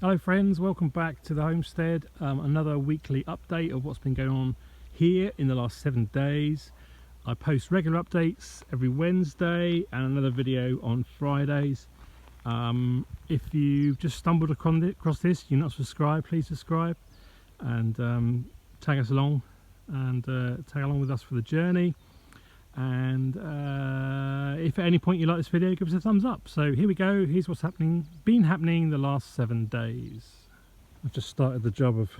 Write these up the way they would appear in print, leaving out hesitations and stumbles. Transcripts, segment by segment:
Hello friends, welcome back to the homestead. Another weekly update of what's been going on here in the last 7 days. I post regular updates every Wednesday and another video on Fridays. If you've just stumbled across this, you're not subscribed, please subscribe and tag us along and tag along with us for the journey. And if at any point you like this video, give us a thumbs up. So here we go, here's what's been happening the last 7 days. I've just started the job of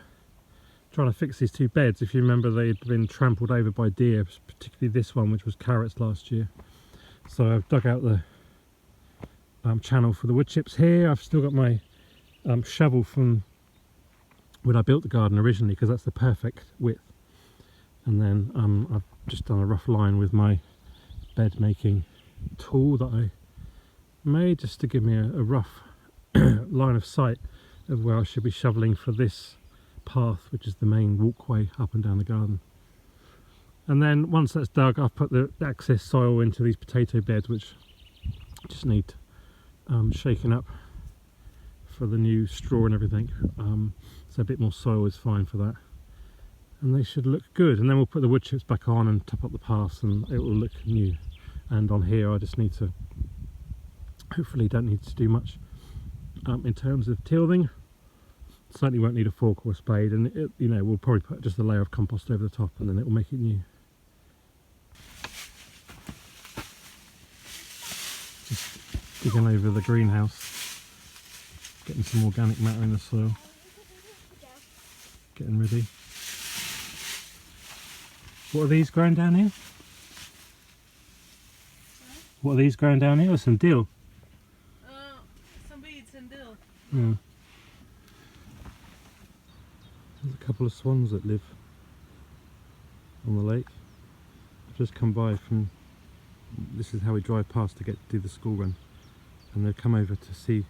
trying to fix these two beds. If you remember, they'd been trampled over by deer, particularly this one, which was carrots last year. So I've dug out the channel for the wood chips here. I've still got my shovel from when I built the garden originally, because that's the perfect width. And then I've just done a rough line with my bed making tool that I made, just to give me a rough line of sight of where I should be shoveling for this path, which is the main walkway up and down the garden. And then once that's dug, I've put the excess soil into these potato beds, which just need shaking up for the new straw and everything. So a bit more soil is fine for that. And they should look good, and then we'll put the wood chips back on and top up the paths and it will look new. And on here I just need to, hopefully don't need to do much in terms of tilthing. Certainly won't need a fork or a spade, and it, you know, we'll probably put just a layer of compost over the top and then it will make it new. Just digging over the greenhouse, getting some organic matter in the soil, getting ready. What are these growing down here? What are these growing down here? Oh, some dill. Some beets and dill. Yeah. There's a couple of swans that live on the lake. I've just come by from, this is how we drive past to do the school run, and they've come over to see.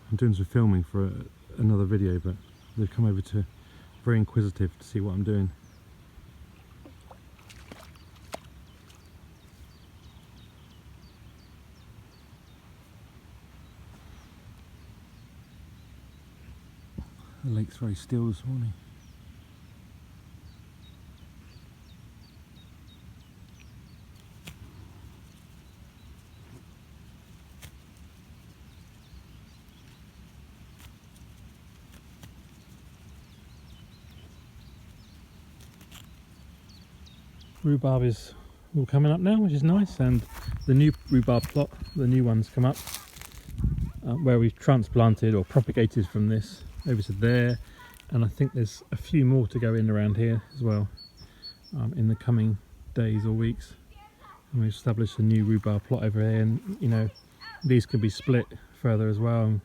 I'm doing some filming for another video, but they've come over to, very inquisitive, to see what I'm doing. The lake's very still this morning. Rhubarb is all coming up now, which is nice, and the new rhubarb plot, the new ones come up where we've transplanted or propagated from this over to there, and I think there's a few more to go in around here as well in the coming days or weeks. And we've established a new rhubarb plot over here, and you know, these could be split further as well, and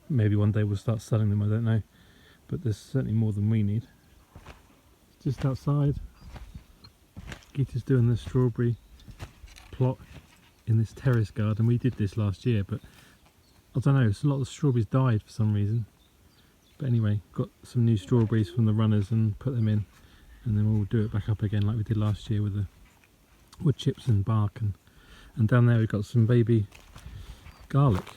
maybe one day we'll start selling them, I don't know, but there's certainly more than we need. Just outside, Gita's doing the strawberry plot in this terrace garden. We did this last year, but I don't know, a lot of the strawberries died for some reason. But anyway, got some new strawberries from the runners and put them in, and then we'll do it back up again like we did last year with the wood chips and bark. And down there we've got some baby garlic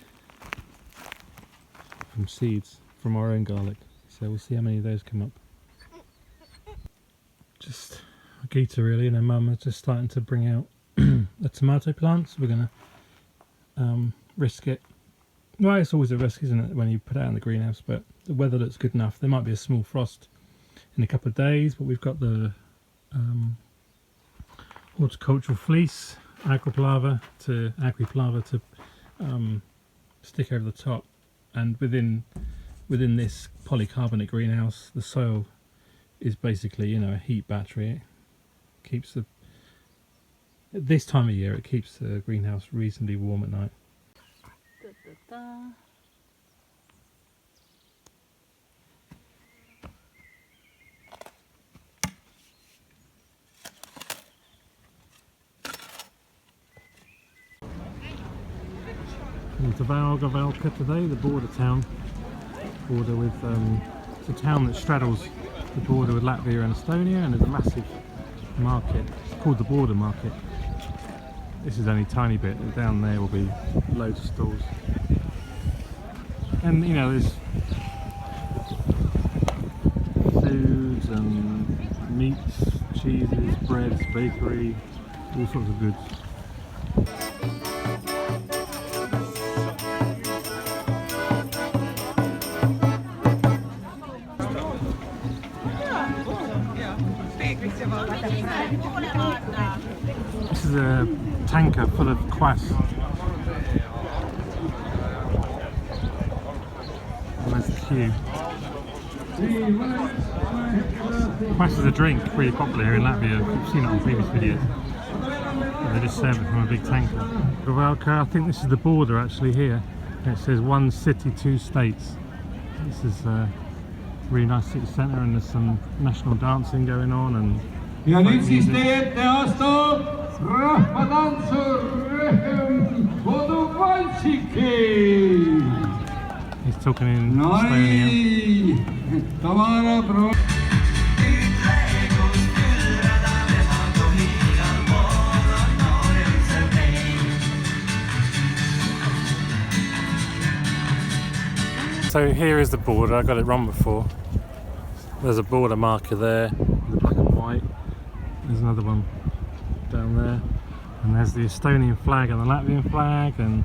from seeds from our own garlic, so we'll see how many of those come up. Just Gita really and her mum are just starting to bring out a tomato plant, so we're going to risk it. Well, it's always a risk, isn't it, when you put it out in the greenhouse, but the weather looks good enough. There might be a small frost in a couple of days, but we've got the horticultural fleece, agriplava to stick over the top. And within this polycarbonate greenhouse, the soil is basically, you know, a heat battery. It keeps at this time of year, it keeps the greenhouse reasonably warm at night. To Valka today, the border town, with it's a town that straddles the border with Latvia and Estonia, and there's a massive market. It's called the border market. This is only a tiny bit, and down there will be loads of stalls. And you know, there's foods and meats, cheeses, breads, bakery, all sorts of goods. This is a tanker full of kvass. And there's the queue. Kvass is a drink really popular here in Latvia. We've seen it on previous videos. They just serve it from a big tanker. Valka, I think this is the border actually here. It says 1 city, 2 states. This is a really nice city centre, and there's some national dancing going on and music. He's talking in Estonian. So here is the border. I got it wrong before. There's a border marker there, the black and white. There's another one down there, and there's the Estonian flag and the Latvian flag, and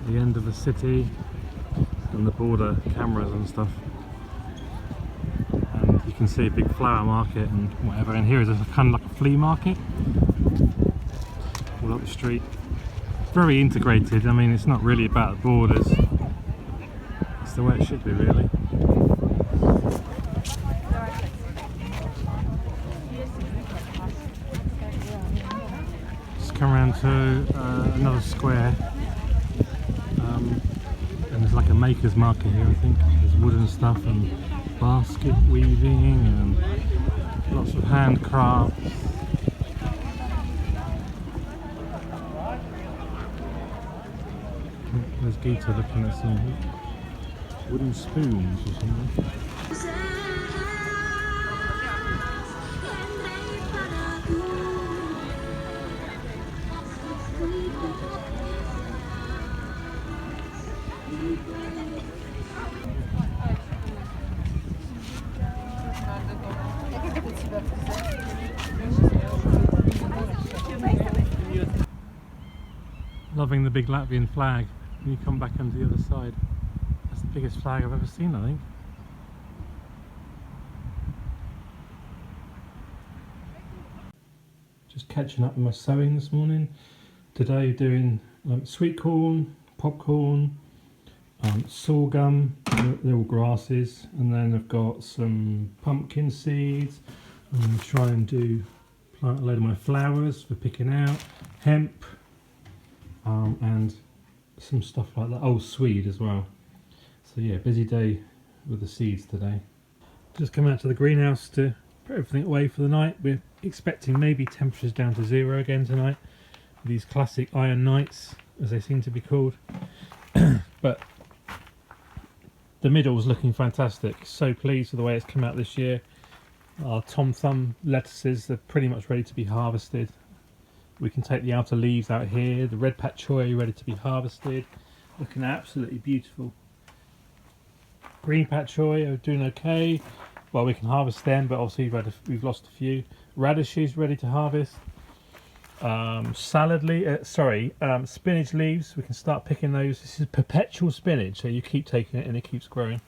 the end of the city, and the border cameras and stuff. And you can see a big flower market and whatever. And here is a kind of like a flea market all up the street. Very integrated. I mean, it's not really about the borders. It's the way it should be, really. Just come around to another square, and there's like a maker's market here. I think there's wooden stuff and basket weaving and lots of handcrafts. There's Gita looking at some wooden spoons or something. Loving the big Latvian flag. When you come back onto the other side, that's the biggest flag I've ever seen, I think. Just catching up with my sowing this morning. Today doing sweet corn, popcorn, sorghum, they're all grasses, and then I've got some pumpkin seeds. I'm going to try and plant a load of my flowers for picking out, hemp, and some stuff like that. Oh, swede as well. So yeah, busy day with the seeds today. Just come out to the greenhouse to put everything away for the night. We're expecting maybe temperatures down to 0 again tonight. These classic iron nights, as they seem to be called. But the middle's looking fantastic. So pleased with the way it's come out this year. Our Tom Thumb lettuces are pretty much ready to be harvested. We can take the outer leaves out here. The red pat choy ready to be harvested. Looking absolutely beautiful. Green pat choy are doing okay. Well, we can harvest them, but obviously we've lost a few. Radishes ready to harvest. Spinach leaves. We can start picking those. This is perpetual spinach, so you keep taking it and it keeps growing.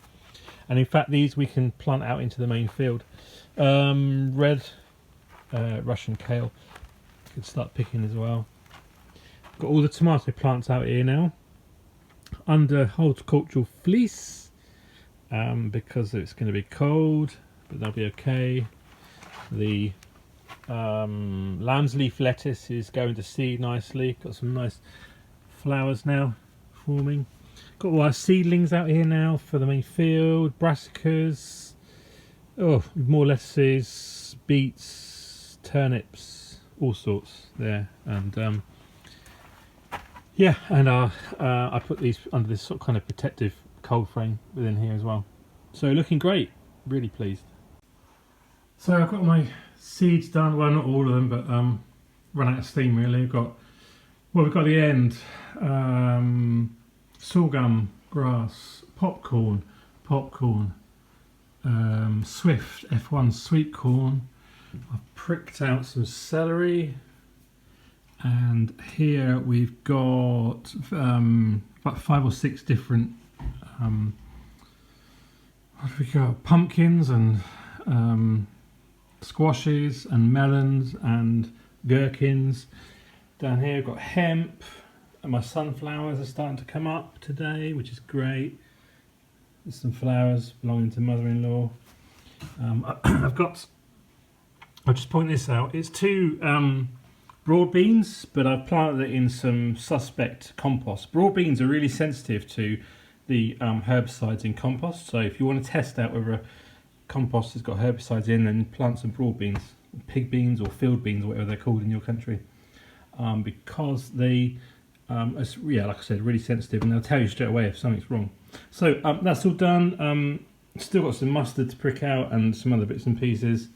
And in fact, these we can plant out into the main field. Red Russian kale. Could start picking as well. Got all the tomato plants out here now under horticultural fleece, because it's going to be cold, but they'll be okay. The lamb's leaf lettuce is going to seed nicely. Got some nice flowers now forming. Got all our seedlings out here now for the main field. Brassicas, more lettuces, beets, turnips, all sorts there. And yeah, and I put these under this sort of kind of protective cold frame within here as well. So looking great, really pleased. So I've got my seeds done, well not all of them, but run out of steam really. We've got the end, sorghum, grass, popcorn, Swift F1 sweet corn. I've pricked out some celery, and here we've got about 5 or 6 different what have we got? Pumpkins and squashes and melons and gherkins. Down here we've got hemp, and my sunflowers are starting to come up today, which is great. There's some flowers belonging to mother-in-law. I'll just point this out. It's 2 broad beans, but I've planted it in some suspect compost. Broad beans are really sensitive to the herbicides in compost, so if you want to test out whether a compost has got herbicides in, then plant some broad beans, pig beans or field beans or whatever they're called in your country, because they yeah, like I said, really sensitive, and they'll tell you straight away if something's wrong. So that's all done. Still got some mustard to prick out and some other bits and pieces,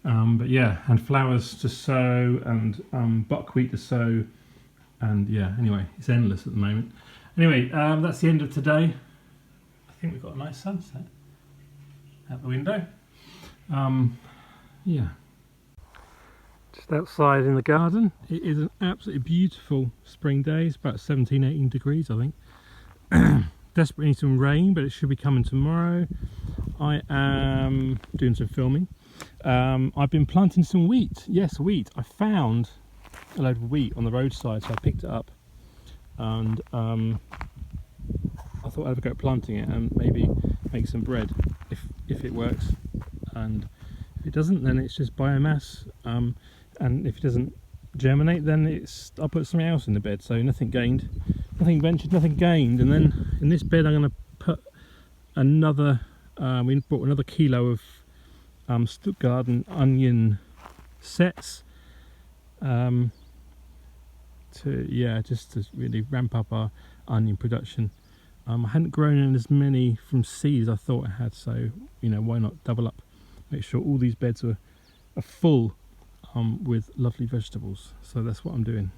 but yeah, and flowers to sow and buckwheat to sow, and yeah, anyway, it's endless at the moment. Anyway, that's the end of today. I think we've got a nice sunset out the window. Yeah, just outside in the garden. It is an absolutely beautiful spring day. It's about 17-18 degrees, I think. Desperately need some rain, but it should be coming tomorrow. I am doing some filming. I've been planting some wheat. Yes, wheat. I found a load of wheat on the roadside, so I picked it up, and I thought I'd have a go at planting it and maybe make some bread if it works, and if it doesn't, then it's just biomass, and if it doesn't germinate, then I'll put something else in the bed. So nothing gained, nothing ventured, nothing gained. And then in this bed I'm going to put another we bought another kilo of Stuttgart onion sets, just to really ramp up our onion production. I hadn't grown in as many from seeds I thought I had, so you know, why not double up, make sure all these beds are full with lovely vegetables. So that's what I'm doing.